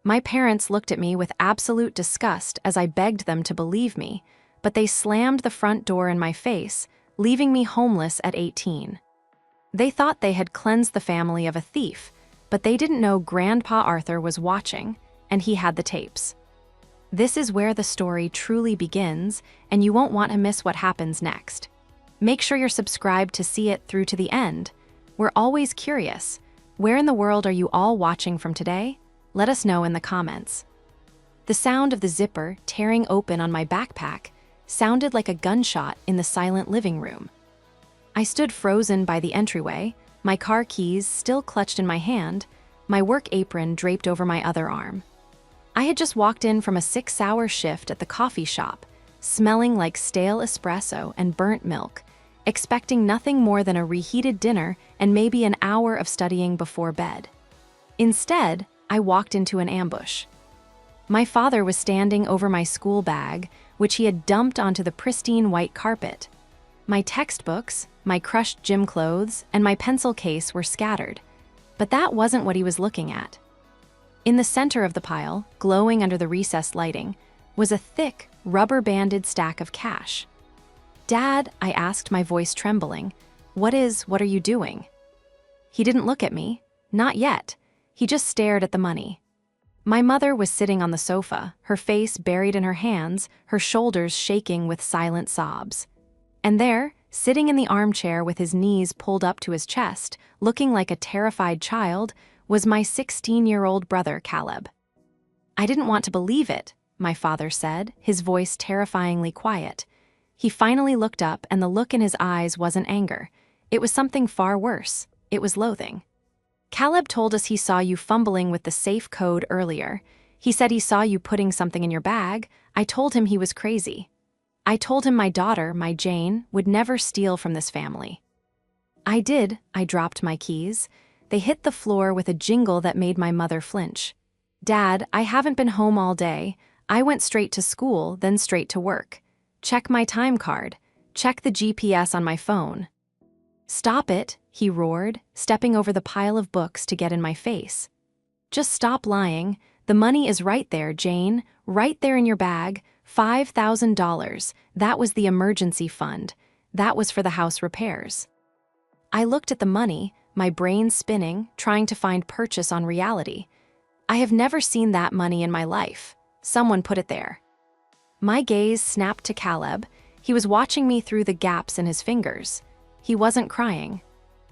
My parents looked at me with absolute disgust as I begged them to believe me, but they slammed the front door in my face, leaving me homeless at 18. They thought they had cleansed the family of a thief, but they didn't know Grandpa Arthur was watching, and he had the tapes. This is where the story truly begins, and you won't want to miss what happens next. Make sure you're subscribed to see it through to the end. We're always curious. Where in the world are you all watching from today? Let us know in the comments. The sound of the zipper tearing open on my backpack sounded like a gunshot in the silent living room. I stood frozen by the entryway, my car keys still clutched in my hand, my work apron draped over my other arm. I had just walked in from a 6-hour shift at the coffee shop, smelling like stale espresso and burnt milk, expecting nothing more than a reheated dinner and maybe an hour of studying before bed. Instead, I walked into an ambush. My father was standing over my school bag, which he had dumped onto the pristine white carpet. My textbooks, my crushed gym clothes, and my pencil case were scattered. But that wasn't what he was looking at. In the center of the pile, glowing under the recessed lighting, was a thick, rubber-banded stack of cash. "Dad," I asked, my voice trembling, what are you doing?" He didn't look at me. Not yet. He just stared at the money. My mother was sitting on the sofa, her face buried in her hands, her shoulders shaking with silent sobs. And there, sitting in the armchair with his knees pulled up to his chest, looking like a terrified child, was my 16-year-old brother, Caleb. "I didn't want to believe it," my father said, his voice terrifyingly quiet. He finally looked up, and the look in his eyes wasn't anger. It was something far worse. It was loathing. "Caleb told us he saw you fumbling with the safe code earlier. He said he saw you putting something in your bag. I told him he was crazy. I told him my daughter, my Jane, would never steal from this family." I did. I dropped my keys. They hit the floor with a jingle that made my mother flinch. "Dad, I haven't been home all day. I went straight to school, then straight to work. Check my time card. Check the GPS on my phone." "Stop it," he roared, stepping over the pile of books to get in my face. "Just stop lying. The money is right there, Jane, right there in your bag. $5,000. That was the emergency fund. That was for the house repairs." I looked at the money, my brain spinning, trying to find purchase on reality. I have never seen that money in my life. Someone put it there. My gaze snapped to Caleb. He was watching me through the gaps in his fingers. He wasn't crying.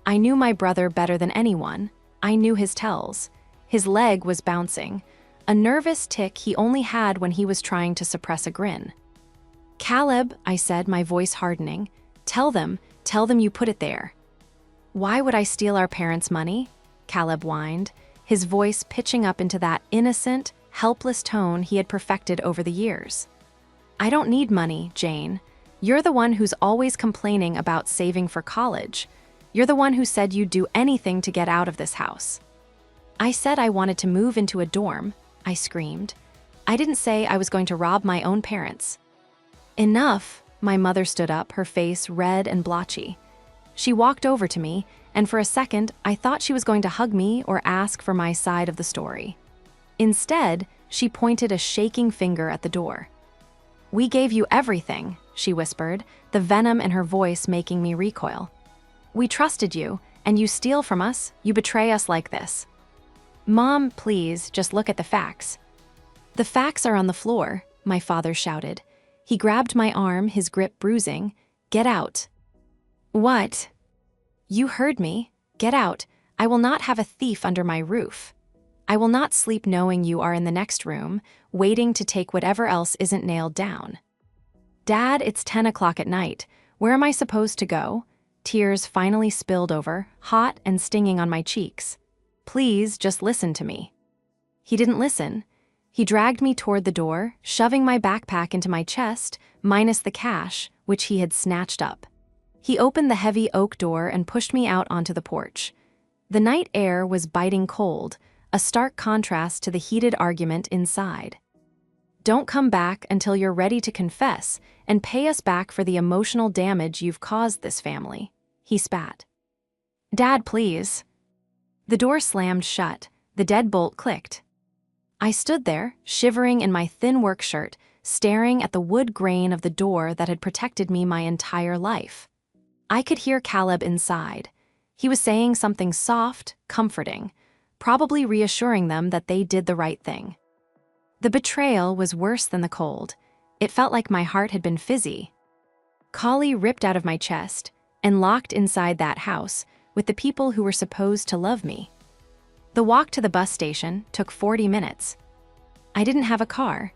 I knew my brother better than anyone. I knew his tells. His leg was bouncing, a nervous tick he only had when he was trying to suppress a grin. "Caleb," I said, my voice hardening, tell them you put it there." "Why would I steal our parents' money?" Caleb whined, his voice pitching up into that innocent, helpless tone he had perfected over the years. "I don't need money, Jane. You're the one who's always complaining about saving for college. You're the one who said you'd do anything to get out of this house." "I said I wanted to move into a dorm," I screamed. "I didn't say I was going to rob my own parents." "Enough," my mother stood up, her face red and blotchy. She walked over to me, and for a second, I thought she was going to hug me or ask for my side of the story. Instead, she pointed a shaking finger at the door. "We gave you everything," she whispered, the venom in her voice making me recoil. "We trusted you, and you steal from us, you betray us like this." "Mom, please, just look at the facts." "The facts are on the floor," my father shouted. He grabbed my arm, his grip bruising. "Get out." "What?" "You heard me. Get out. I will not have a thief under my roof. I will not sleep knowing you are in the next room, waiting to take whatever else isn't nailed down." "Dad, it's 10 o'clock at night. Where am I supposed to go?" Tears finally spilled over, hot and stinging on my cheeks. "Please, just listen to me." He didn't listen. He dragged me toward the door, shoving my backpack into my chest, minus the cash, which he had snatched up. He opened the heavy oak door and pushed me out onto the porch. The night air was biting cold, a stark contrast to the heated argument inside. "Don't come back until you're ready to confess and pay us back for the emotional damage you've caused this family," he spat. "Dad, please." The door slammed shut. The deadbolt clicked. I stood there, shivering in my thin work shirt, staring at the wood grain of the door that had protected me my entire life. I could hear Caleb inside. He was saying something soft, comforting, probably reassuring them that they did the right thing. The betrayal was worse than the cold. It felt like my heart had been fizzy. Collie ripped out of my chest and locked inside that house with the people who were supposed to love me. The walk to the bus station took 40 minutes. I didn't have a car.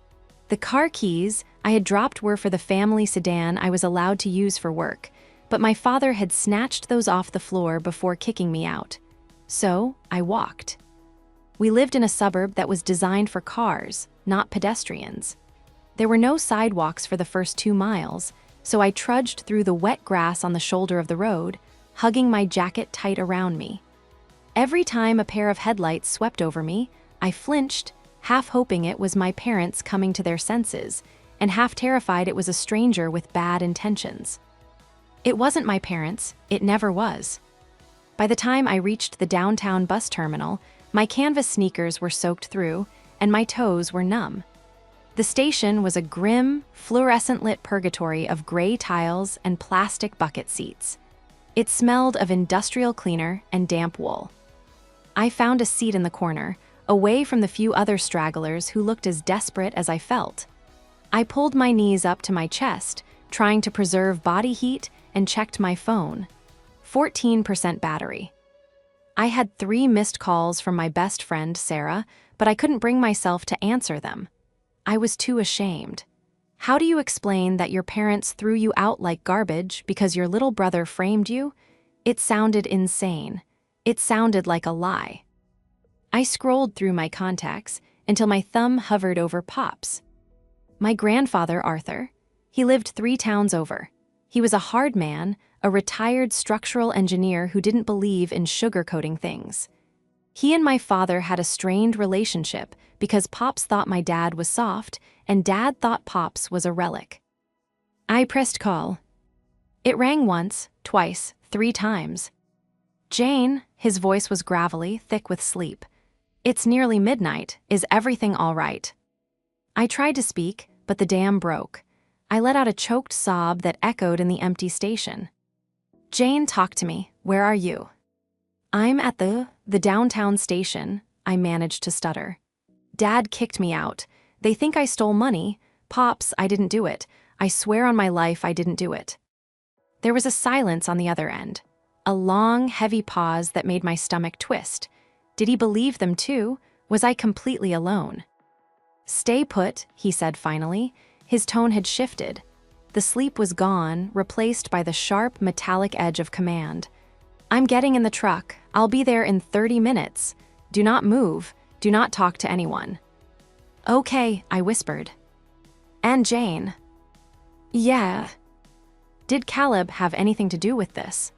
The car keys I had dropped were for the family sedan I was allowed to use for work, but my father had snatched those off the floor before kicking me out. So I walked. We lived in a suburb that was designed for cars, not pedestrians. There were no sidewalks for the first 2 miles, so I trudged through the wet grass on the shoulder of the road, hugging my jacket tight around me. Every time a pair of headlights swept over me, I flinched, half hoping it was my parents coming to their senses, and half terrified it was a stranger with bad intentions. It wasn't my parents, it never was. By the time I reached the downtown bus terminal, my canvas sneakers were soaked through, and my toes were numb. The station was a grim, fluorescent-lit purgatory of gray tiles and plastic bucket seats. It smelled of industrial cleaner and damp wool. I found a seat in the corner, away from the few other stragglers who looked as desperate as I felt. I pulled my knees up to my chest, trying to preserve body heat, and checked my phone. 14% battery. I had 3 missed calls from my best friend, Sarah, but I couldn't bring myself to answer them. I was too ashamed. How do you explain that your parents threw you out like garbage because your little brother framed you? It sounded insane. It sounded like a lie. I scrolled through my contacts until my thumb hovered over Pops. My grandfather, Arthur. He lived 3 towns over. He was a hard man, a retired structural engineer who didn't believe in sugarcoating things. He and my father had a strained relationship because Pops thought my dad was soft and Dad thought Pops was a relic. I pressed call. It rang once, twice, 3 times. Jane, his voice was gravelly, thick with sleep. It's nearly midnight. Is everything all right? I tried to speak, but the dam broke. I let out a choked sob that echoed in the empty station. Jane, talk to me. Where are you? I'm at the downtown station, I managed to stutter. Dad kicked me out. They think I stole money. Pops, I didn't do it. I swear on my life I didn't do it. There was a silence on the other end. A long, heavy pause that made my stomach twist. Did he believe them too? Was I completely alone? Stay put, he said finally. His tone had shifted. The sleep was gone, replaced by the sharp, metallic edge of command. I'm getting in the truck. I'll be there in 30 minutes. Do not move. Do not talk to anyone. Okay, I whispered. And Jane? Yeah. Did Caleb have anything to do with this?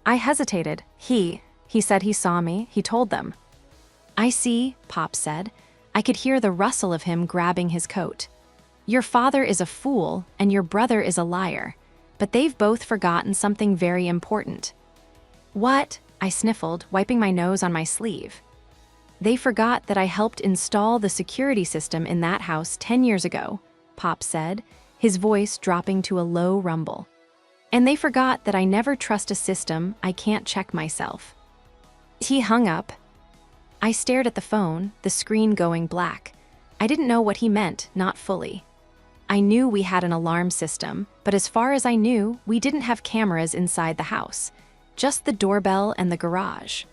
I hesitated. He said he saw me. He told them. I see, Pop said. I could hear the rustle of him grabbing his coat. Your father is a fool and your brother is a liar, but they've both forgotten something very important. What? I sniffled, wiping my nose on my sleeve. They forgot that I helped install the security system in that house 10 years ago, Pop said, his voice dropping to a low rumble. And they forgot that I never trust a system I can't check myself. He hung up. I stared at the phone, the screen going black. I didn't know what he meant, not fully. I knew we had an alarm system, but as far as I knew, we didn't have cameras inside the house, just the doorbell and the garage.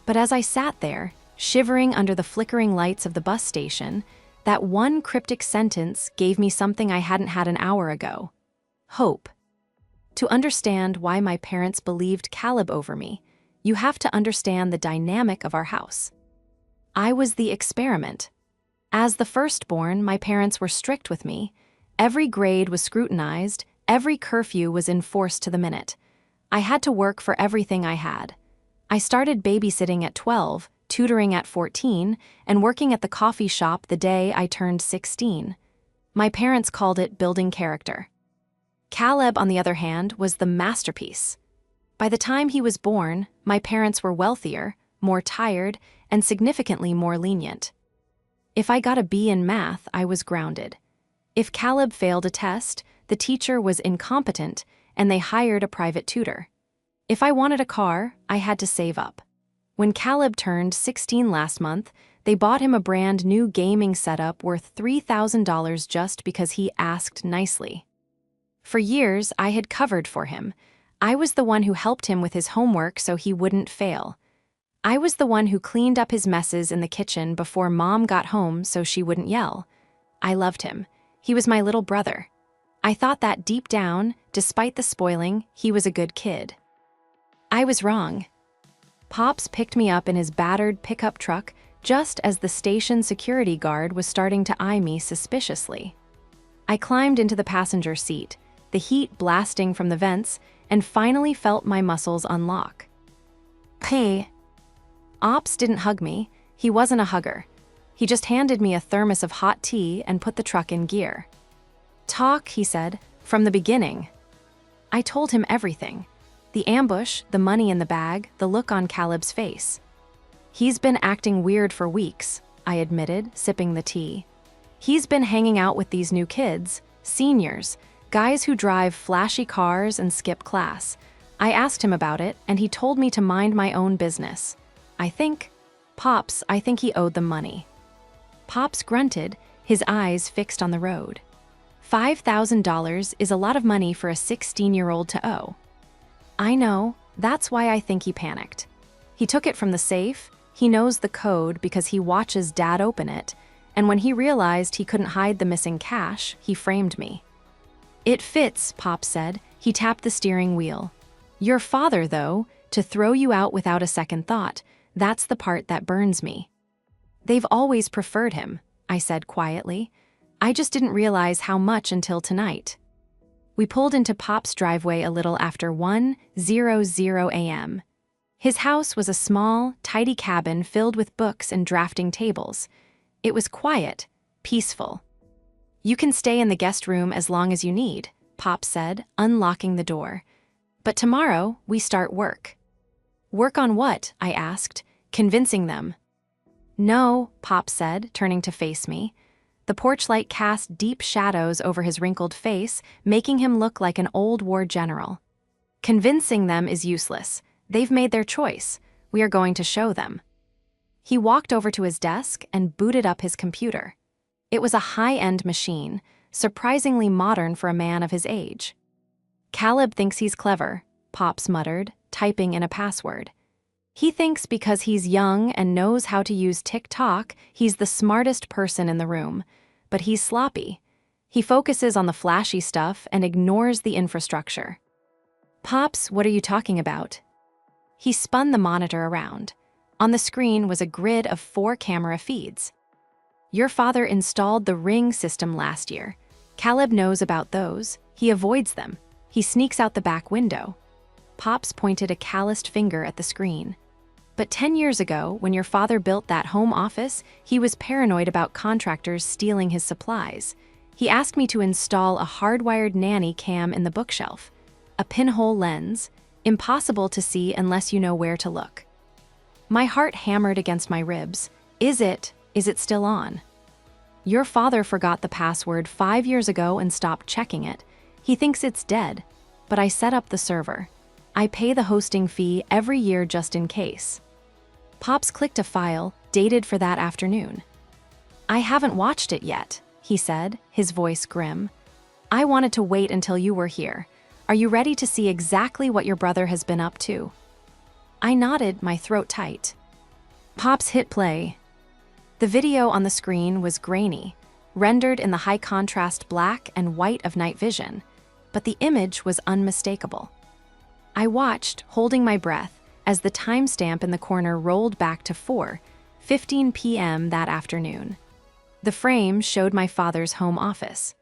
But as I sat there, shivering under the flickering lights of the bus station, that one cryptic sentence gave me something I hadn't had an hour ago. Hope. To understand why my parents believed Caleb over me, you have to understand the dynamic of our house. I was the experiment. As the firstborn, my parents were strict with me. Every grade was scrutinized, every curfew was enforced to the minute. I had to work for everything I had. I started babysitting at 12, tutoring at 14, and working at the coffee shop the day I turned 16. My parents called it building character. Caleb, on the other hand, was the masterpiece. By the time he was born, my parents were wealthier, more tired, and significantly more lenient. If I got a B in math, I was grounded. If Caleb failed a test, the teacher was incompetent and they hired a private tutor. If I wanted a car, I had to save up. When Caleb turned 16 last month, they bought him a brand new gaming setup worth $3,000 just because he asked nicely. For years, I had covered for him. I was the one who helped him with his homework so he wouldn't fail. I was the one who cleaned up his messes in the kitchen before Mom got home so she wouldn't yell. I loved him. He was my little brother. I thought that deep down, despite the spoiling, he was a good kid. I was wrong. Pops picked me up in his battered pickup truck just as the station security guard was starting to eye me suspiciously. I climbed into the passenger seat, the heat blasting from the vents, and finally felt my muscles unlock. Hey. Ops didn't hug me. He wasn't a hugger. He just handed me a thermos of hot tea and put the truck in gear. Talk, he said, from the beginning. I told him everything. The ambush, the money in the bag, the look on Caleb's face. He's been acting weird for weeks, I admitted, sipping the tea. He's been hanging out with these new kids, seniors, guys who drive flashy cars and skip class. I asked him about it, and he told me to mind my own business. I think he owed them money. Pops grunted, his eyes fixed on the road. $5,000 is a lot of money for a 16-year-old to owe. I know, that's why I think he panicked. He took it from the safe, he knows the code because he watches Dad open it, and when he realized he couldn't hide the missing cash, he framed me. It fits, Pop said. He tapped the steering wheel. Your father, though, to throw you out without a second thought, that's the part that burns me. They've always preferred him, I said quietly. I just didn't realize how much until tonight. We pulled into Pop's driveway a little after 1:00 a.m. His house was a small, tidy cabin filled with books and drafting tables. It was quiet, peaceful. You can stay in the guest room as long as you need, Pop said, unlocking the door. But tomorrow, we start work. Work on what? I asked, convincing them. No, Pop said, turning to face me. The porch light cast deep shadows over his wrinkled face, making him look like an old war general. Convincing them is useless. They've made their choice. We are going to show them. He walked over to his desk and booted up his computer. It was a high-end machine, surprisingly modern for a man of his age. Caleb thinks he's clever, Pops muttered, typing in a password. He thinks because he's young and knows how to use TikTok, he's the smartest person in the room. But he's sloppy. He focuses on the flashy stuff and ignores the infrastructure. Pops, what are you talking about? He spun the monitor around. On the screen was a grid of 4 camera feeds. Your father installed the Ring system last year. Caleb knows about those. He avoids them. He sneaks out the back window. Pops pointed a calloused finger at the screen. But 10 years ago, when your father built that home office, he was paranoid about contractors stealing his supplies. He asked me to install a hardwired nanny cam in the bookshelf. A pinhole lens, impossible to see unless you know where to look. My heart hammered against my ribs. Is it still on? Your father forgot the password 5 years ago and stopped checking it. He thinks it's dead, but I set up the server. I pay the hosting fee every year just in case. Pops clicked a file, dated for that afternoon. I haven't watched it yet, he said, his voice grim. I wanted to wait until you were here. Are you ready to see exactly what your brother has been up to? I nodded, my throat tight. Pops hit play. The video on the screen was grainy, rendered in the high-contrast black and white of night vision, but the image was unmistakable. I watched, holding my breath, as the timestamp in the corner rolled back to 4:15 p.m. that afternoon. The frame showed my father's home office.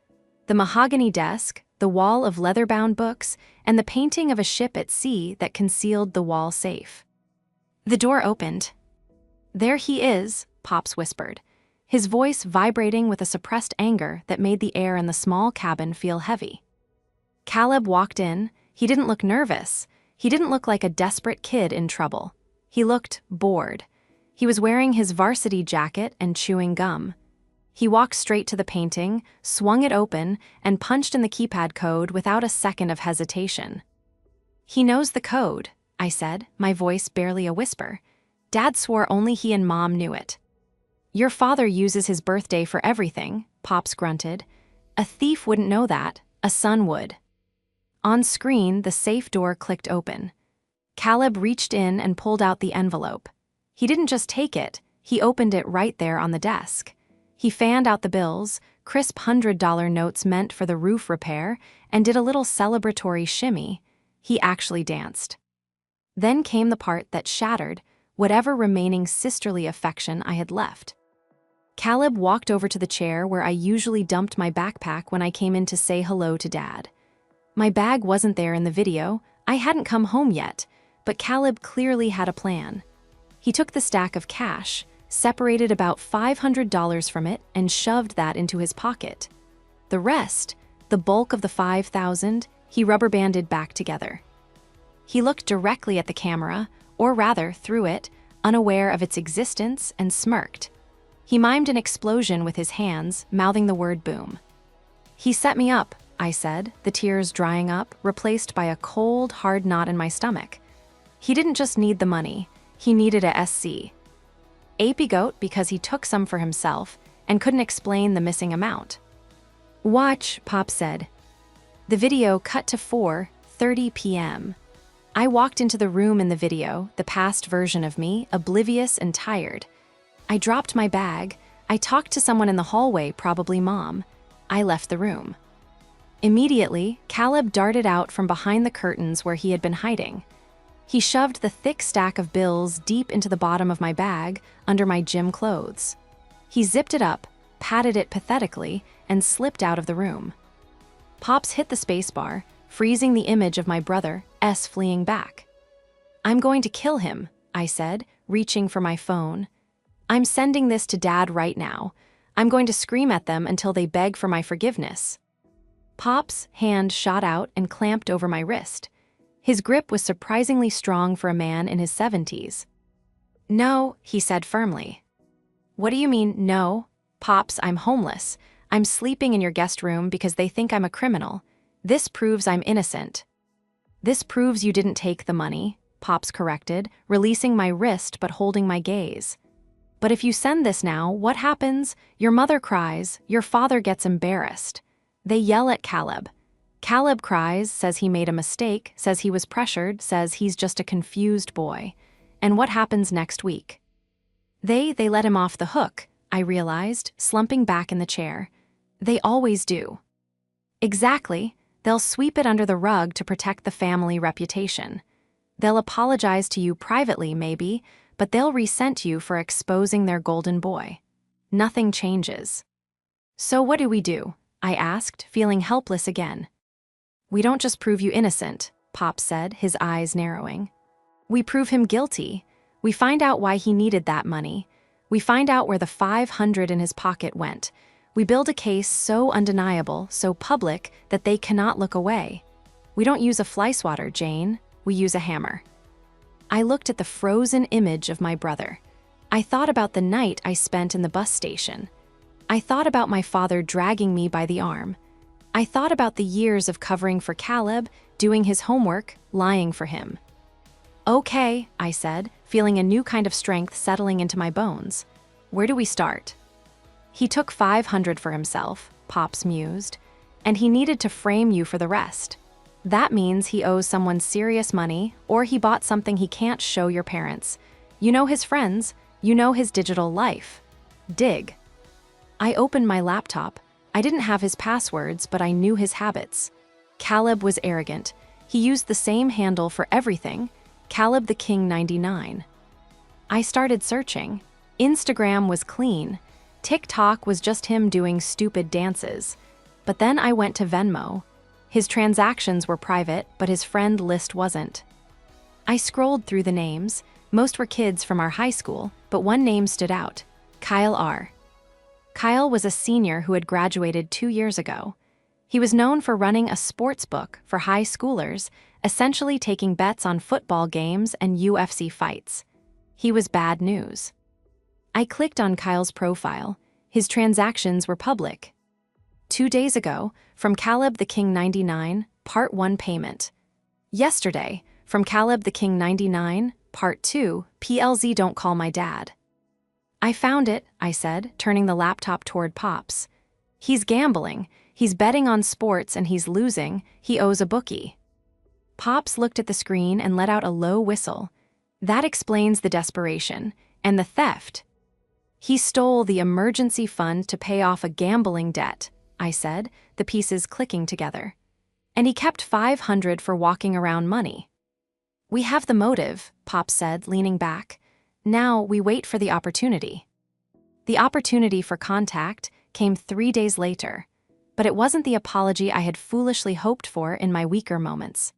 The mahogany desk, the wall of leather-bound books, and the painting of a ship at sea that concealed the wall safe. The door opened. There he is, Pops whispered, his voice vibrating with a suppressed anger that made the air in the small cabin feel heavy. Caleb walked in. He didn't look nervous. He didn't look like a desperate kid in trouble. He looked bored. He was wearing his varsity jacket and chewing gum. He walked straight to the painting, swung it open, and punched in the keypad code without a second of hesitation. "He knows the code," I said, my voice barely a whisper. "Dad swore only he and Mom knew it." "Your father uses his birthday for everything," Pops grunted. "A thief wouldn't know that, a son would." On screen, the safe door clicked open. Caleb reached in and pulled out the envelope. He didn't just take it, he opened it right there on the desk. He fanned out the bills, crisp $100 notes meant for the roof repair, and did a little celebratory shimmy. He actually danced. Then came the part that shattered whatever remaining sisterly affection I had left. Caleb walked over to the chair where I usually dumped my backpack when I came in to say hello to Dad. My bag wasn't there in the video, I hadn't come home yet, but Caleb clearly had a plan. He took the stack of cash, separated about $500 from it, and shoved that into his pocket. The rest, the bulk of the $5,000, he rubber banded back together. He looked directly at the camera, or rather through it, unaware of its existence, and smirked. He mimed an explosion with his hands, mouthing the word boom. "He set me up," I said, the tears drying up, replaced by a cold, hard knot in my stomach. "He didn't just need the money, he needed a SC. Apigoat because he took some for himself and couldn't explain the missing amount." "Watch," Pop said. The video cut to 4:30 p.m. I walked into the room in the video, the past version of me, oblivious and tired. I dropped my bag. I talked to someone in the hallway, probably Mom. I left the room. Immediately, Caleb darted out from behind the curtains where he had been hiding. He shoved the thick stack of bills deep into the bottom of my bag, under my gym clothes. He zipped it up, patted it pathetically, and slipped out of the room. Pops hit the spacebar, freezing the image of my brother, S fleeing back. "I'm going to kill him," I said, reaching for my phone. "I'm sending this to Dad right now. I'm going to scream at them until they beg for my forgiveness." Pop's hand shot out and clamped over my wrist. His grip was surprisingly strong for a man in his 70s. "No," he said firmly. "What do you mean, no? Pops, I'm homeless. I'm sleeping in your guest room because they think I'm a criminal. This proves I'm innocent." "This proves you didn't take the money," Pops corrected, releasing my wrist but holding my gaze. "But if you send this now, what happens? Your mother cries, your father gets embarrassed. They yell at Caleb. Caleb cries, says he made a mistake, says he was pressured, says he's just a confused boy. And what happens next week?" They let him off the hook," I realized, slumping back in the chair. "They always do." "Exactly. They'll sweep it under the rug to protect the family reputation. They'll apologize to you privately, maybe, but they'll resent you for exposing their golden boy. Nothing changes." "So what do we do?" I asked, feeling helpless again. "We don't just prove you innocent," Pop said, his eyes narrowing. "We prove him guilty. We find out why he needed that money. We find out where the $500 in his pocket went. We build a case so undeniable, so public, that they cannot look away. We don't use a fly swatter, Jane. We use a hammer." I looked at the frozen image of my brother. I thought about the night I spent in the bus station. I thought about my father dragging me by the arm. I thought about the years of covering for Caleb, doing his homework, lying for him. "Okay," I said, feeling a new kind of strength settling into my bones. "Where do we start?" "He took $500 for himself," Pops mused, "and he needed to frame you for the rest. That means he owes someone serious money, or he bought something he can't show your parents. You know his friends, you know his digital life. Dig." I opened my laptop. I didn't have his passwords, but I knew his habits. Caleb was arrogant. He used the same handle for everything, Caleb the King 99. I started searching. Instagram was clean. TikTok was just him doing stupid dances. But then I went to Venmo. His transactions were private, but his friend list wasn't. I scrolled through the names. Most were kids from our high school, but one name stood out: Kyle R. Kyle was a senior who had graduated 2 years ago. He was known for running a sports book for high schoolers, essentially taking bets on football games and UFC fights. He was bad news. I clicked on Kyle's profile. His transactions were public. 2 days ago, from Caleb the King 99, Part 1 payment. Yesterday, from Caleb the King 99, Part 2, PLZ don't call my dad. I found it, I said, turning the laptop toward Pops. He's gambling, he's betting on sports and he's losing, he owes a bookie. Pops looked at the screen and let out a low whistle. That explains the desperation, and the theft. He stole the emergency fund to pay off a gambling debt, I said, the pieces clicking together. And he kept $500 for walking around money. We have the motive, Pop said, leaning back. Now we wait for the opportunity. The opportunity for contact came 3 days later, but it wasn't the apology I had foolishly hoped for in my weaker moments.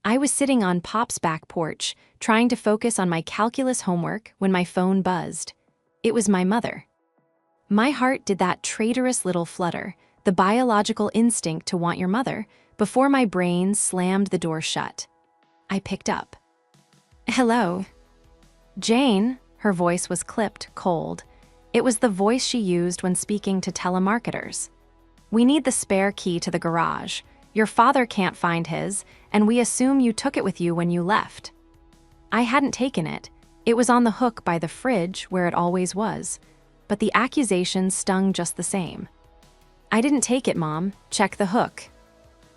I was sitting on Pop's back porch, trying to focus on my calculus homework when my phone buzzed. It was my mother. My heart did that traitorous little flutter, the biological instinct to want your mother, before my brain slammed the door shut. I picked up. Hello. Jane, her voice was clipped, cold. It was the voice she used when speaking to telemarketers. We need the spare key to the garage. Your father can't find his, and we assume you took it with you when you left. I hadn't taken it. It was on the hook by the fridge where it always was, but the accusation stung just the same. I didn't take it, Mom. Check the hook.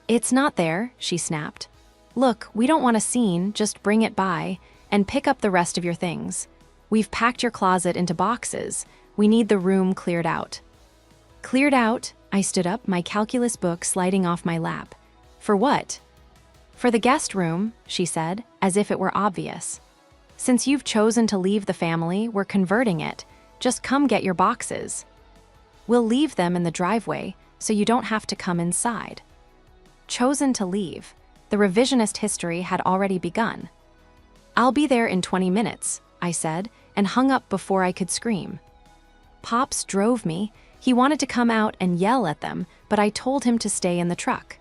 It's not there, she snapped. Look, we don't want a scene, just bring it by, and pick up the rest of your things. We've packed your closet into boxes. We need the room cleared out. Cleared out? I stood up, my calculus book sliding off my lap. For what? For the guest room, she said, as if it were obvious. Since you've chosen to leave the family, we're converting it. Just come get your boxes. We'll leave them in the driveway, so you don't have to come inside. Chosen to leave. The revisionist history had already begun. I'll be there in 20 minutes, I said, and hung up before I could scream. Pops drove me. He wanted to come out and yell at them, but I told him to stay in the truck.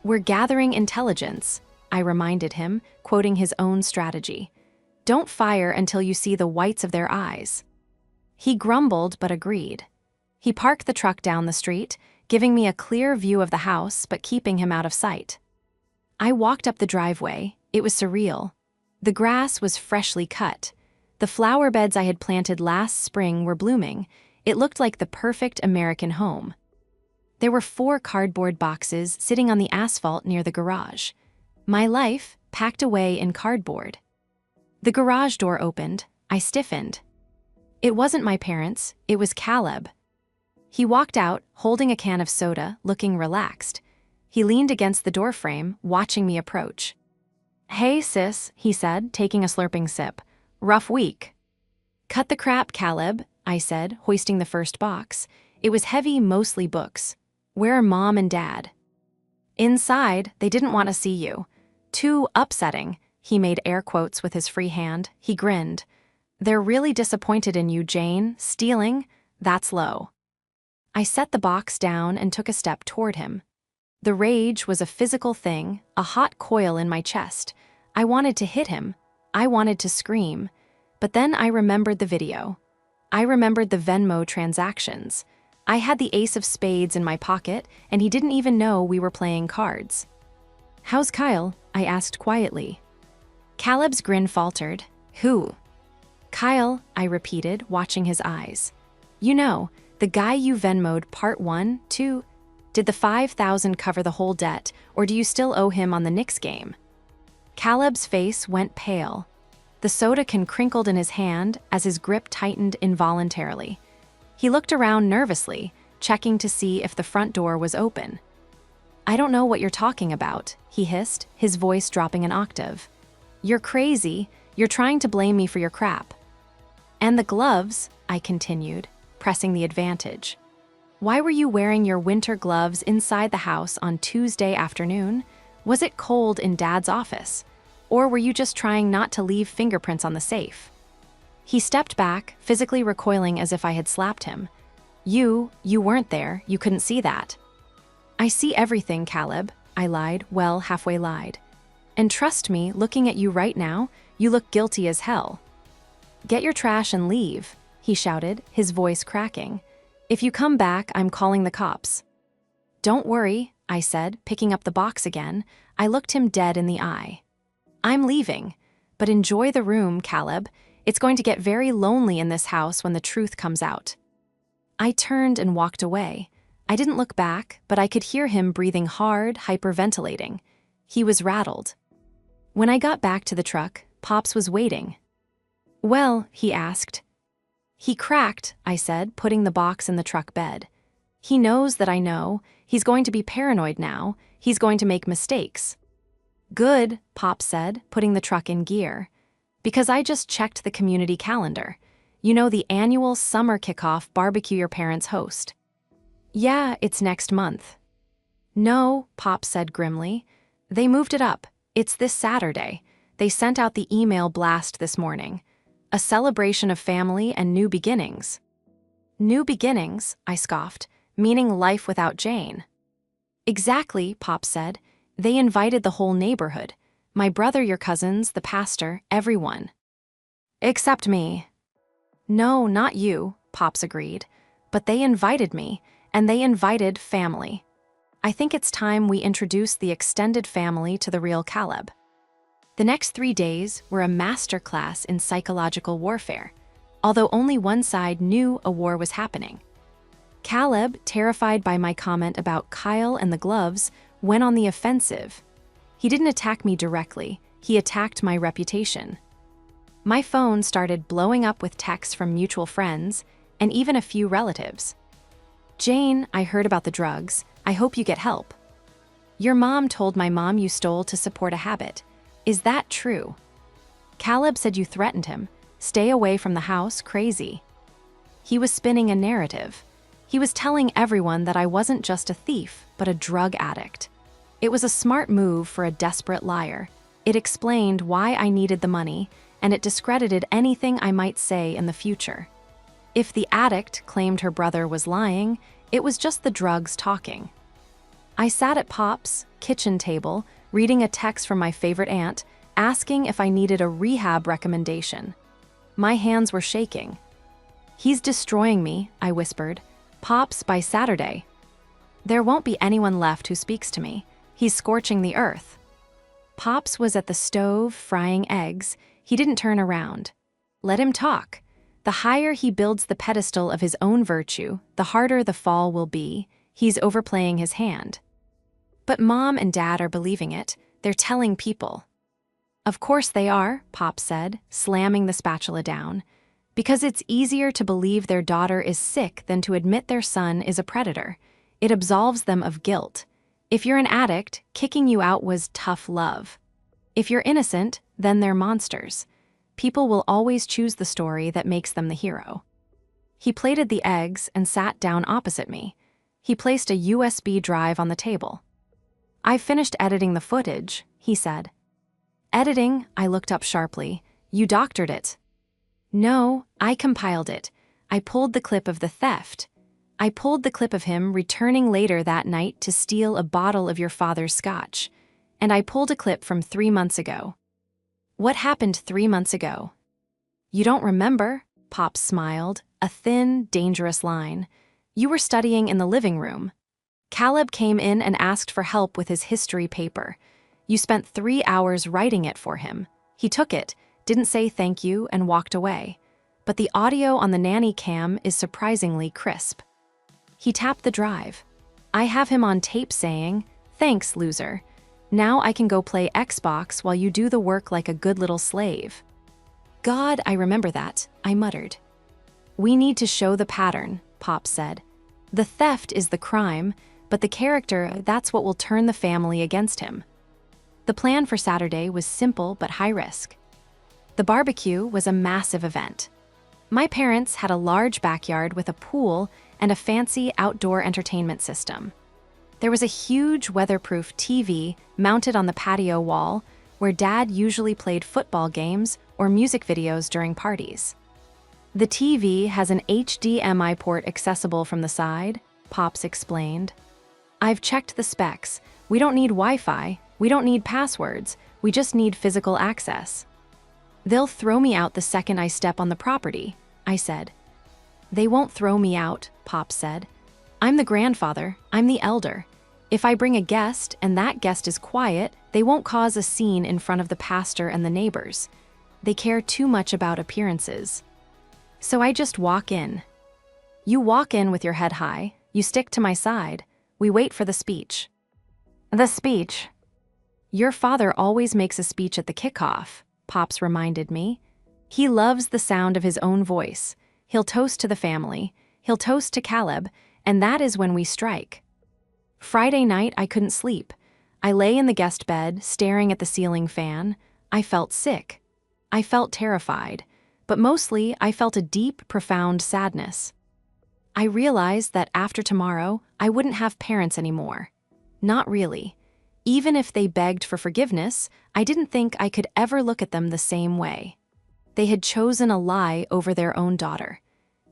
We're gathering intelligence, I reminded him, quoting his own strategy. Don't fire until you see the whites of their eyes. He grumbled but agreed. He parked the truck down the street, giving me a clear view of the house but keeping him out of sight. I walked up the driveway. It was surreal. The grass was freshly cut. The flower beds I had planted last spring were blooming. It looked like the perfect American home. There were 4 cardboard boxes sitting on the asphalt near the garage. My life packed away in cardboard. The garage door opened. I stiffened. It wasn't my parents, it was Caleb. He walked out, holding a can of soda, looking relaxed. He leaned against the doorframe, watching me approach. Hey, sis, he said, taking a slurping sip. Rough week. Cut the crap, Caleb, I said, hoisting the first box. It was heavy, mostly books. Where are Mom and Dad? Inside, they didn't want to see you. Too upsetting. He made air quotes with his free hand. He grinned. They're really disappointed in you, Jane. Stealing? That's low. I set the box down and took a step toward him. The rage was a physical thing, a hot coil in my chest. I wanted to hit him. I wanted to scream. But then I remembered the video. I remembered the Venmo transactions. I had the ace of spades in my pocket, and he didn't even know we were playing cards. How's Kyle? I asked quietly. Caleb's grin faltered. Who? Kyle, I repeated, watching his eyes. You know, the guy you Venmo'd part 1, 2. Did the $5,000 cover the whole debt, or do you still owe him on the Knicks game? Caleb's face went pale. The soda can crinkled in his hand as his grip tightened involuntarily. He looked around nervously, checking to see if the front door was open. I don't know what you're talking about, he hissed, his voice dropping an octave. You're crazy. You're trying to blame me for your crap. And the gloves, I continued, pressing the advantage. Why were you wearing your winter gloves inside the house on Tuesday afternoon? Was it cold in Dad's office? Or were you just trying not to leave fingerprints on the safe? He stepped back, physically recoiling as if I had slapped him. You weren't there. You couldn't see that. I see everything, Caleb, I lied, well, halfway lied. And trust me, looking at you right now, you look guilty as hell. Get your trash and leave, he shouted, his voice cracking. "If you come back, I'm calling the cops." "Don't worry," I said, picking up the box again. I looked him dead in the eye. "I'm leaving, but enjoy the room, Caleb. It's going to get very lonely in this house when the truth comes out." I turned and walked away. I didn't look back, but I could hear him breathing hard, hyperventilating. He was rattled. When I got back to the truck, Pops was waiting. "Well," he asked. "He cracked," I said, putting the box in the truck bed. "He knows that I know. He's going to be paranoid now. He's going to make mistakes." "Good," Pops said, putting the truck in gear. "Because I just checked the community calendar. You know, the annual summer kickoff barbecue your parents host." "Yeah, it's next month." "No," Pops said grimly. "They moved it up. It's this Saturday. They sent out the email blast this morning. A celebration of family and new beginnings." "New beginnings," I scoffed, "meaning life without Jane." "Exactly," Pop said. "They invited the whole neighborhood. My brother, your cousins, the pastor, everyone." "Except me." "No, not you," Pops agreed. "But they invited me, and they invited family. I think it's time we introduce the extended family to the real Caleb." The next 3 days were a masterclass in psychological warfare, although only one side knew a war was happening. Caleb, terrified by my comment about Kyle and the gloves, went on the offensive. He didn't attack me directly, he attacked my reputation. My phone started blowing up with texts from mutual friends, and even a few relatives. "Jane, I heard about the drugs. I hope you get help. Your mom told my mom you stole to support a habit. Is that true? Caleb said you threatened him. Stay away from the house, crazy." He was spinning a narrative. He was telling everyone that I wasn't just a thief, but a drug addict. It was a smart move for a desperate liar. It explained why I needed the money, and it discredited anything I might say in the future. If the addict claimed her brother was lying, it was just the drugs talking. I sat at Pop's kitchen table, reading a text from my favorite aunt, asking if I needed a rehab recommendation. My hands were shaking. "He's destroying me," I whispered. "Pops, by Saturday. There won't be anyone left who speaks to me. He's scorching the earth." Pops was at the stove, frying eggs. He didn't turn around. Let him talk. The higher he builds the pedestal of his own virtue, the harder the fall will be. He's overplaying his hand. "But Mom and Dad are believing it. They're telling people." "Of course they are," Pop said, slamming the spatula down. "Because it's easier to believe their daughter is sick than to admit their son is a predator. It absolves them of guilt. If you're an addict, kicking you out was tough love. If you're innocent, then they're monsters. People will always choose the story that makes them the hero." He plated the eggs and sat down opposite me. He placed a USB drive on the table. "I finished editing the footage," he said. "Editing?" I looked up sharply. "You doctored it." "No, I compiled it. I pulled the clip of the theft. I pulled the clip of him returning later that night to steal a bottle of your father's scotch. And I pulled a clip from 3 months ago." "What happened 3 months ago?" "You don't remember?" Pop smiled, a thin, dangerous line. "You were studying in the living room. Caleb came in and asked for help with his history paper. You spent 3 hours writing it for him. He took it, didn't say thank you, and walked away. But the audio on the nanny cam is surprisingly crisp." He tapped the drive. "I have him on tape saying, 'Thanks, loser. Now I can go play Xbox while you do the work like a good little slave.'" "God, I remember that," I muttered. "We need to show the pattern," Pop said. "The theft is the crime, but the character, that's what will turn the family against him." The plan for Saturday was simple but high risk. The barbecue was a massive event. My parents had a large backyard with a pool and a fancy outdoor entertainment system. There was a huge weatherproof TV mounted on the patio wall where Dad usually played football games or music videos during parties. "The TV has an HDMI port accessible from the side," Pops explained. "I've checked the specs. We don't need Wi-Fi, we don't need passwords, we just need physical access." "They'll throw me out the second I step on the property," I said. They won't throw me out, Pop said. I'm the grandfather, I'm the elder. If I bring a guest and that guest is quiet, they won't cause a scene in front of the pastor and the neighbors. They care too much about appearances. So I just walk in. You walk in with your head high, you stick to my side, we wait for the speech. The speech. Your father always makes a speech at the kickoff, Pops reminded me. He loves the sound of his own voice. He'll toast to the family, he'll toast to Caleb, and that is when we strike. Friday night, I couldn't sleep. I lay in the guest bed, staring at the ceiling fan. I felt sick. I felt terrified, but mostly I felt a deep, profound sadness. I realized that after tomorrow, I wouldn't have parents anymore. Not really. Even if they begged for forgiveness, I didn't think I could ever look at them the same way. They had chosen a lie over their own daughter.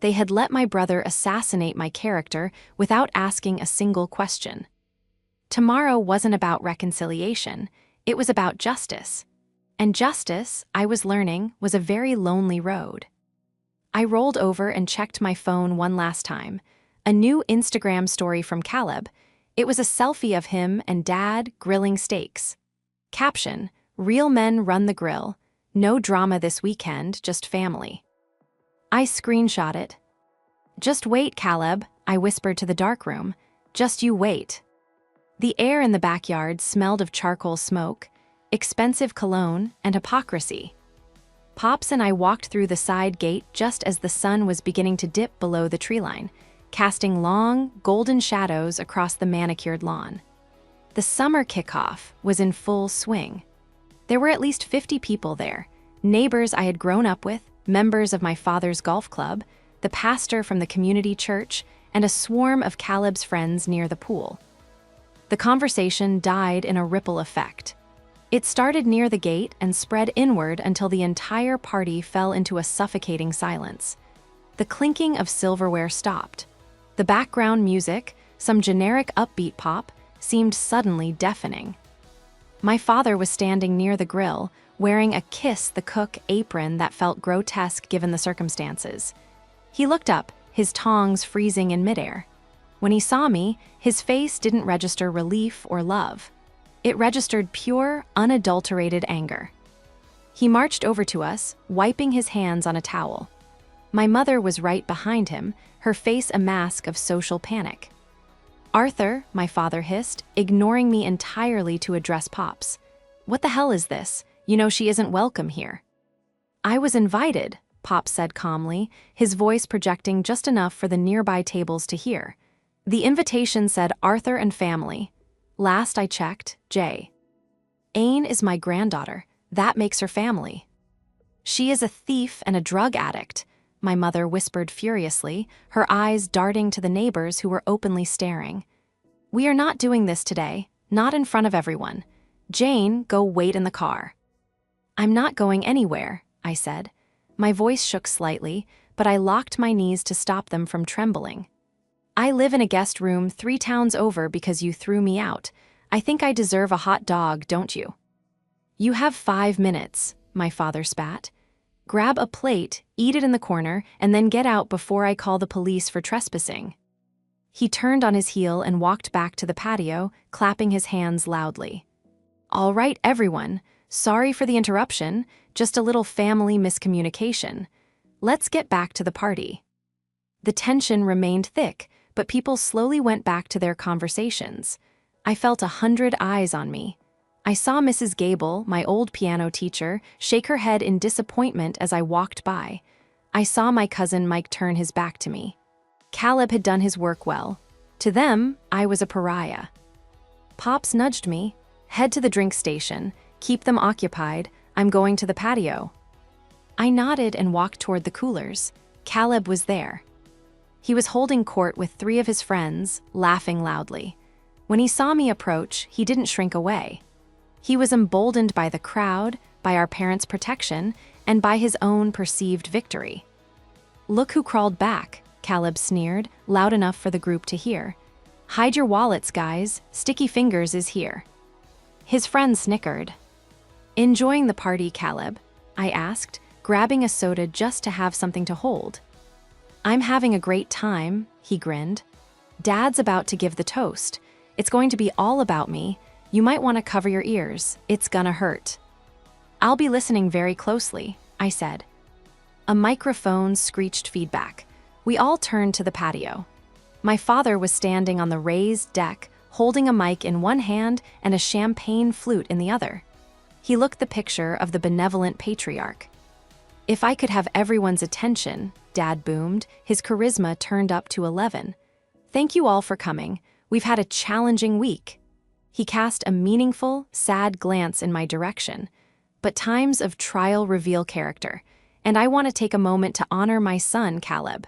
They had let my brother assassinate my character without asking a single question. Tomorrow wasn't about reconciliation, it was about justice. And justice, I was learning, was a very lonely road. I rolled over and checked my phone one last time. A new Instagram story from Caleb. It was a selfie of him and Dad grilling steaks. Caption, "Real men run the grill. No drama this weekend, just family." I screenshot it. "Just wait, Caleb," I whispered to the darkroom. "Just you wait." The air in the backyard smelled of charcoal smoke, expensive cologne, and hypocrisy. Pops and I walked through the side gate just as the sun was beginning to dip below the treeline, casting long, golden shadows across the manicured lawn. The summer kickoff was in full swing. There were at least 50 people there, neighbors I had grown up with, members of my father's golf club, the pastor from the community church, and a swarm of Caleb's friends near the pool. The conversation died in a ripple effect. It started near the gate and spread inward until the entire party fell into a suffocating silence. The clinking of silverware stopped. The background music, some generic upbeat pop, seemed suddenly deafening. My father was standing near the grill, wearing a kiss the cook apron that felt grotesque given the circumstances. He looked up, his tongs freezing in midair. When he saw me, his face didn't register relief or love. It registered pure, unadulterated anger. He marched over to us, wiping his hands on a towel. My mother was right behind him, her face a mask of social panic. "Arthur," my father hissed, ignoring me entirely to address Pops. "What the hell is this? You know she isn't welcome here." "I was invited," Pops said calmly, his voice projecting just enough for the nearby tables to hear. The invitation said Arthur and family. Last I checked, Jay. Ain is my granddaughter. That makes her family. "She is a thief and a drug addict," my mother whispered furiously, her eyes darting to the neighbors who were openly staring. "We are not doing this today, not in front of everyone. Jane, go wait in the car." "I'm not going anywhere," I said. My voice shook slightly, but I locked my knees to stop them from trembling. "I live in a guest room 3 towns over because you threw me out. I think I deserve a hot dog, don't you?" "You have 5 minutes," my father spat. "Grab a plate, eat it in the corner, and then get out before I call the police for trespassing." He turned on his heel and walked back to the patio, clapping his hands loudly. "All right, everyone. Sorry for the interruption, just a little family miscommunication. Let's get back to the party." The tension remained thick, but people slowly went back to their conversations. I felt 100 eyes on me. I saw Mrs. Gable, my old piano teacher, shake her head in disappointment as I walked by. I saw my cousin Mike turn his back to me. Caleb had done his work well. To them, I was a pariah. Pops nudged me. "Head to the drink station. Keep them occupied. I'm going to the patio." I nodded and walked toward the coolers. Caleb was there. He was holding court with 3 of his friends, laughing loudly. When he saw me approach, he didn't shrink away. He was emboldened by the crowd, by our parents' protection, and by his own perceived victory. "Look who crawled back," Caleb sneered, loud enough for the group to hear. "Hide your wallets, guys. Sticky Fingers is here." His friends snickered. "Enjoying the party, Caleb?" I asked, grabbing a soda just to have something to hold. I'm having a great time, he grinned. Dad's about to give the toast. It's going to be all about me. You might want to cover your ears. It's gonna hurt. I'll be listening very closely, I said. A microphone screeched feedback. We all turned to the patio. My father was standing on the raised deck, holding a mic in one hand and a champagne flute in the other. He looked the picture of the benevolent patriarch. If I could have everyone's attention, Dad boomed, his charisma turned up to 11. Thank you all for coming. We've had a challenging week. He cast a meaningful, sad glance in my direction. But times of trial reveal character, and I want to take a moment to honor my son, Caleb.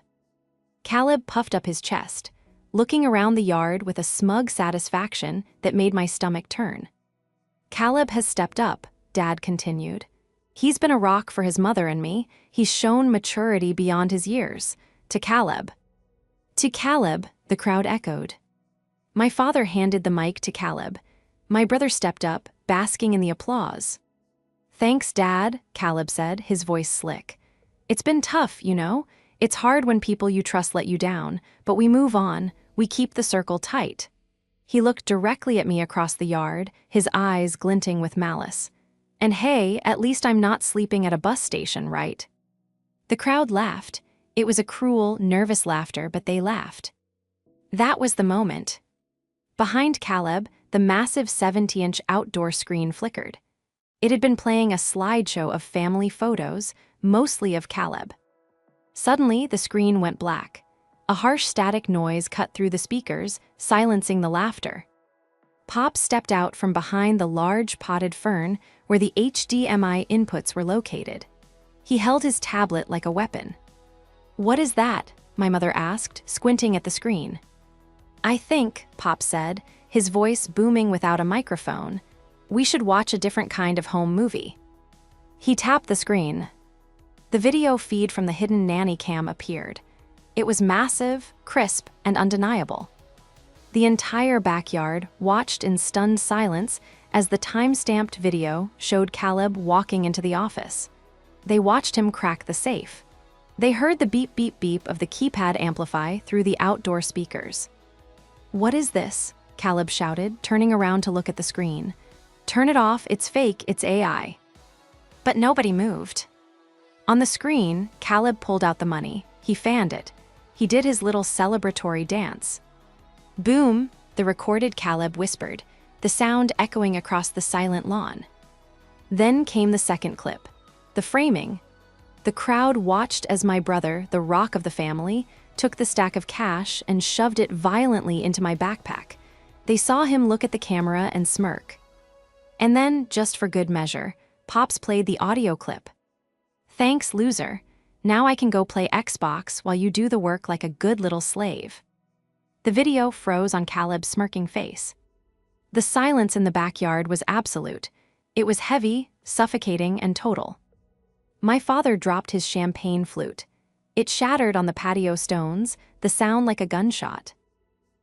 Caleb puffed up his chest, looking around the yard with a smug satisfaction that made my stomach turn. Caleb has stepped up, Dad continued. He's been a rock for his mother and me. He's shown maturity beyond his years. To Caleb. To Caleb, the crowd echoed. My father handed the mic to Caleb. My brother stepped up, basking in the applause. Thanks, Dad, Caleb said, his voice slick. It's been tough, you know. It's hard when people you trust let you down, but we move on. We keep the circle tight. He looked directly at me across the yard, his eyes glinting with malice. And hey, at least I'm not sleeping at a bus station, right? The crowd laughed. It was a cruel, nervous laughter, but they laughed. That was the moment. Behind Caleb, the massive 70-inch outdoor screen flickered. It had been playing a slideshow of family photos, mostly of Caleb. Suddenly, the screen went black. A harsh static noise cut through the speakers, silencing the laughter. Pop stepped out from behind the large potted fern where the HDMI inputs were located. He held his tablet like a weapon. What is that? My mother asked, squinting at the screen. I think, Pop said, his voice booming without a microphone, we should watch a different kind of home movie. He tapped the screen. The video feed from the hidden nanny cam appeared. It was massive, crisp, and undeniable. The entire backyard watched in stunned silence as the time-stamped video showed Caleb walking into the office. They watched him crack the safe. They heard the beep beep beep of the keypad amplify through the outdoor speakers. What is this? Caleb shouted, turning around to look at the screen. Turn it off, it's fake, it's AI. But nobody moved. On the screen, Caleb pulled out the money. He fanned it. He did his little celebratory dance. Boom, the recorded Caleb whispered, the sound echoing across the silent lawn. Then came the second clip. The framing. The crowd watched as my brother, the rock of the family, took the stack of cash and shoved it violently into my backpack. They saw him look at the camera and smirk. And then, just for good measure, Pops played the audio clip. Thanks, loser. Now I can go play Xbox while you do the work like a good little slave. The video froze on Caleb's smirking face. The silence in the backyard was absolute. It was heavy, suffocating, and total. My father dropped his champagne flute. It shattered on the patio stones, the sound like a gunshot.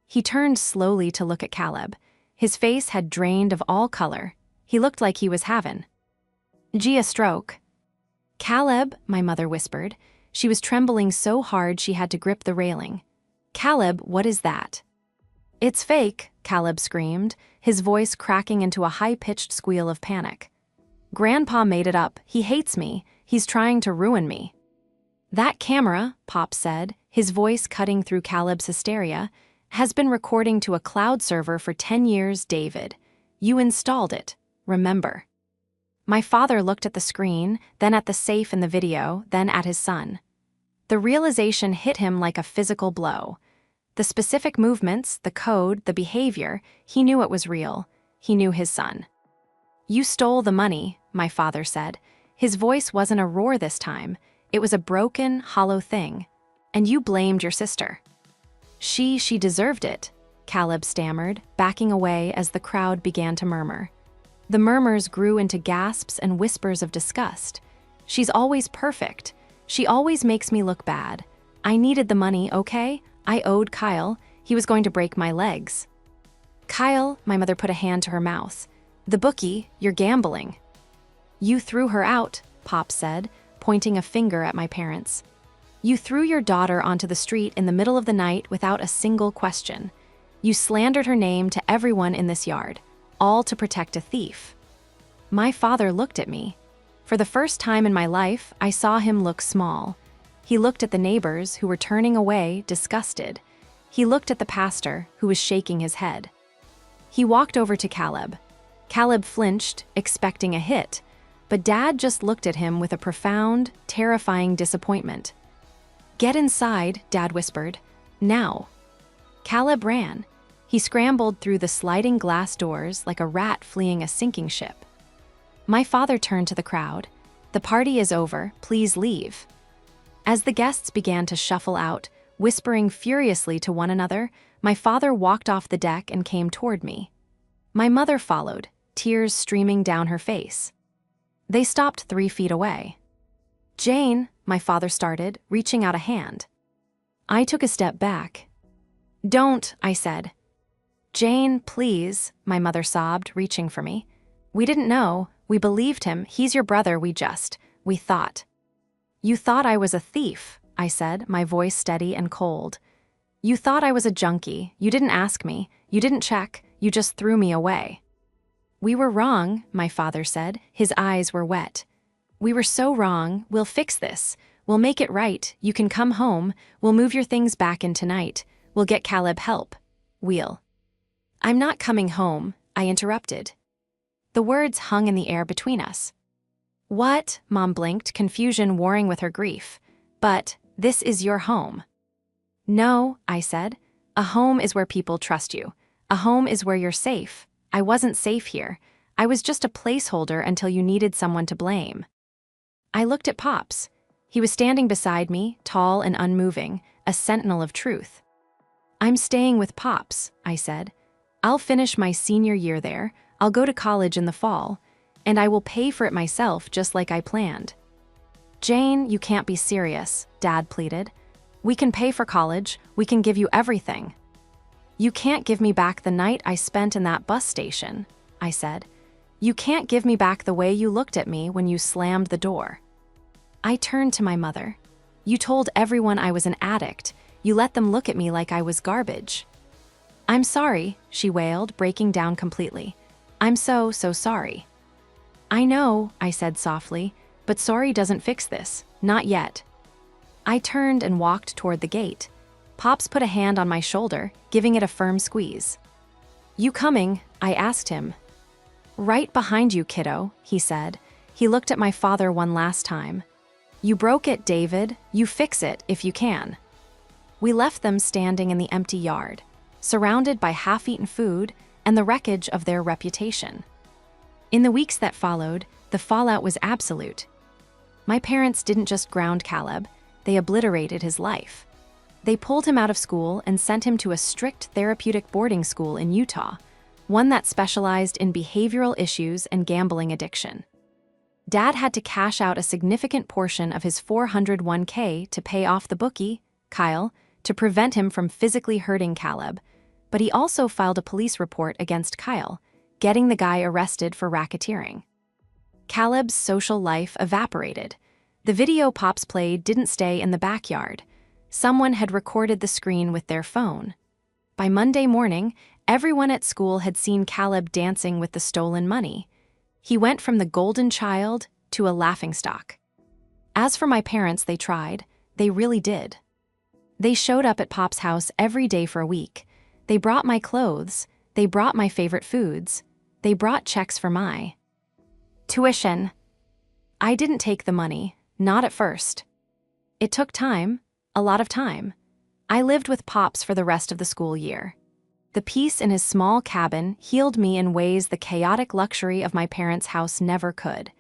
He turned slowly to look at Caleb. His face had drained of all color. He looked like he was having a stroke. Caleb, my mother whispered. She was trembling so hard she had to grip the railing. Caleb, what is that? It's fake, Caleb screamed, his voice cracking into a high-pitched squeal of panic. Grandpa made it up. He hates me. He's trying to ruin me. That camera, Pop said, his voice cutting through Caleb's hysteria, has been recording to a cloud server for 10 years, David. You installed it, remember. My father looked at the screen, then at the safe in the video, then at his son. The realization hit him like a physical blow. The specific movements, the code, the behavior, he knew it was real. He knew his son. You stole the money, my father said. His voice wasn't a roar this time. It was a broken, hollow thing. And you blamed your sister. She deserved it, Caleb stammered, backing away as the crowd began to murmur. The murmurs grew into gasps and whispers of disgust. She's always perfect. She always makes me look bad. I needed the money, okay? I owed Kyle. He was going to break my legs. Kyle, my mother put a hand to her mouth. The bookie, you're gambling. You threw her out, Pop said, pointing a finger at my parents. You threw your daughter onto the street in the middle of the night without a single question. You slandered her name to everyone in this yard, all to protect a thief." My father looked at me. For the first time in my life, I saw him look small. He looked at the neighbors who were turning away, disgusted. He looked at the pastor, who was shaking his head. He walked over to Caleb. Caleb flinched, expecting a hit, but Dad just looked at him with a profound, terrifying disappointment. "Get inside," Dad whispered. "Now." Caleb ran. He scrambled through the sliding glass doors like a rat fleeing a sinking ship. My father turned to the crowd. "The party is over, please leave." As the guests began to shuffle out, whispering furiously to one another, my father walked off the deck and came toward me. My mother followed, tears streaming down her face. They stopped 3 feet away. "Jane," my father started, reaching out a hand. I took a step back. "Don't," I said. "Jane, please," my mother sobbed, reaching for me. "We didn't know. We believed him. He's your brother. We thought." "You thought I was a thief," I said, my voice steady and cold. "You thought I was a junkie. You didn't ask me. You didn't check. You just threw me away." "We were wrong," my father said. His eyes were wet. "We were so wrong. We'll fix this. We'll make it right. You can come home. We'll move your things back in tonight. We'll get Caleb help. We'll." "I'm not coming home," I interrupted. The words hung in the air between us. "What?" Mom blinked, confusion warring with her grief. "But this is your home." "No," I said. "A home is where people trust you. A home is where you're safe. I wasn't safe here. I was just a placeholder until you needed someone to blame." I looked at Pops. He was standing beside me, tall and unmoving, a sentinel of truth. "I'm staying with Pops," I said. "I'll finish my senior year there. I'll go to college in the fall. And I will pay for it myself just like I planned." "Jane, you can't be serious," Dad pleaded. "We can pay for college. We can give you everything." "You can't give me back the night I spent in that bus station," I said. "You can't give me back the way you looked at me when you slammed the door." I turned to my mother. "You told everyone I was an addict. You let them look at me like I was garbage." "I'm sorry," she wailed, breaking down completely. "I'm so sorry." "I know," I said softly, "but sorry doesn't fix this. Not yet." I turned and walked toward the gate. Pops put a hand on my shoulder, giving it a firm squeeze. "You coming?" I asked him. "Right behind you, kiddo," he said. He looked at my father one last time. "You broke it, David. You fix it if you can." We left them standing in the empty yard, surrounded by half-eaten food and the wreckage of their reputation. In the weeks that followed, the fallout was absolute. My parents didn't just ground Caleb, they obliterated his life. They pulled him out of school and sent him to a strict therapeutic boarding school in Utah, one that specialized in behavioral issues and gambling addiction. Dad had to cash out a significant portion of his 401k to pay off the bookie, Kyle, to prevent him from physically hurting Caleb, but he also filed a police report against Kyle, getting the guy arrested for racketeering. Caleb's social life evaporated. The video Pops played didn't stay in the backyard. Someone had recorded the screen with their phone. By Monday morning, everyone at school had seen Caleb dancing with the stolen money. He went from the golden child to a laughingstock. As for my parents, they tried. They really did. They showed up at Pop's house every day for a week. They brought my clothes. They brought my favorite foods. They brought checks for my tuition. I didn't take the money, not at first. It took time, a lot of time. I lived with Pops for the rest of the school year. The peace in his small cabin healed me in ways the chaotic luxury of my parents' house never could.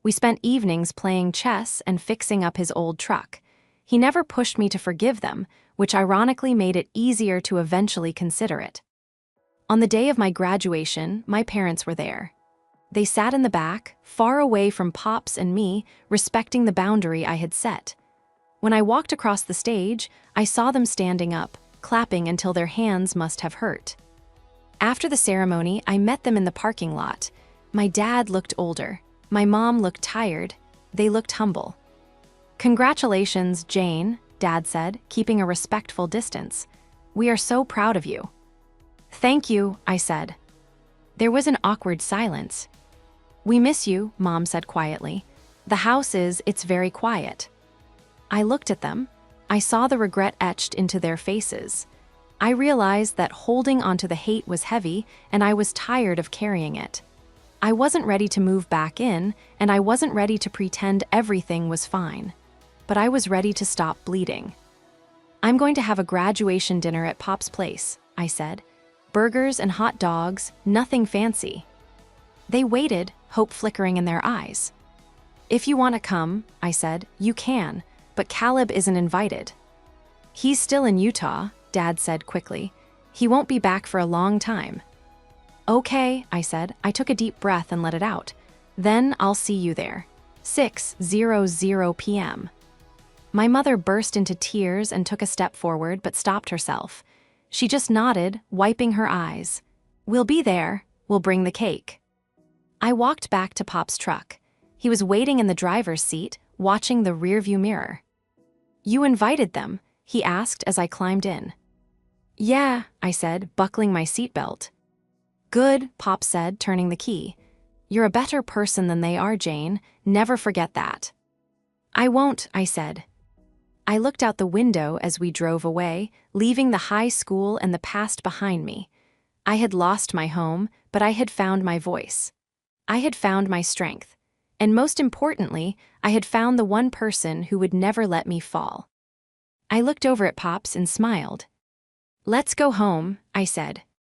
We spent evenings playing chess and fixing up his old truck. He never pushed me to forgive them, which ironically made it easier to eventually consider it. On the day of my graduation, my parents were there. They sat in the back, far away from Pops and me, respecting the boundary I had set. When I walked across the stage, I saw them standing up, clapping until their hands must have hurt. After the ceremony, I met them in the parking lot. My dad looked older. My mom looked tired. They looked humble. "Congratulations, Jane," Dad said, keeping a respectful distance. "We are so proud of you." "Thank you," I said. There was an awkward silence. "We miss you," Mom said quietly. It's very quiet." I looked at them. I saw the regret etched into their faces. I realized that holding onto the hate was heavy, and I was tired of carrying it. I wasn't ready to move back in, and I wasn't ready to pretend everything was fine. But I was ready to stop bleeding. "I'm going to have a graduation dinner at Pop's place," I said. "Burgers and hot dogs, nothing fancy." They waited, hope flickering in their eyes. "If you want to come," I said, "you can, but Caleb isn't invited." "He's still in Utah," Dad said quickly. "He won't be back for a long time." "Okay," I said. I took a deep breath and let it out. "Then I'll see you there. 6:00 p.m. My mother burst into tears and took a step forward but stopped herself. She just nodded, wiping her eyes. "We'll be there. We'll bring the cake." I walked back to Pop's truck. He was waiting in the driver's seat, watching the rearview mirror. "You invited them?" he asked as I climbed in. "Yeah," I said, buckling my seatbelt. "Good," Pop said, turning the key. "You're a better person than they are, Jane. Never forget that." "I won't," I said. I looked out the window as we drove away, leaving the high school and the past behind me. I had lost my home, but I had found my voice. I had found my strength. And most importantly, I had found the one person who would never let me fall. I looked over at Pops and smiled. "Let's go home," I said.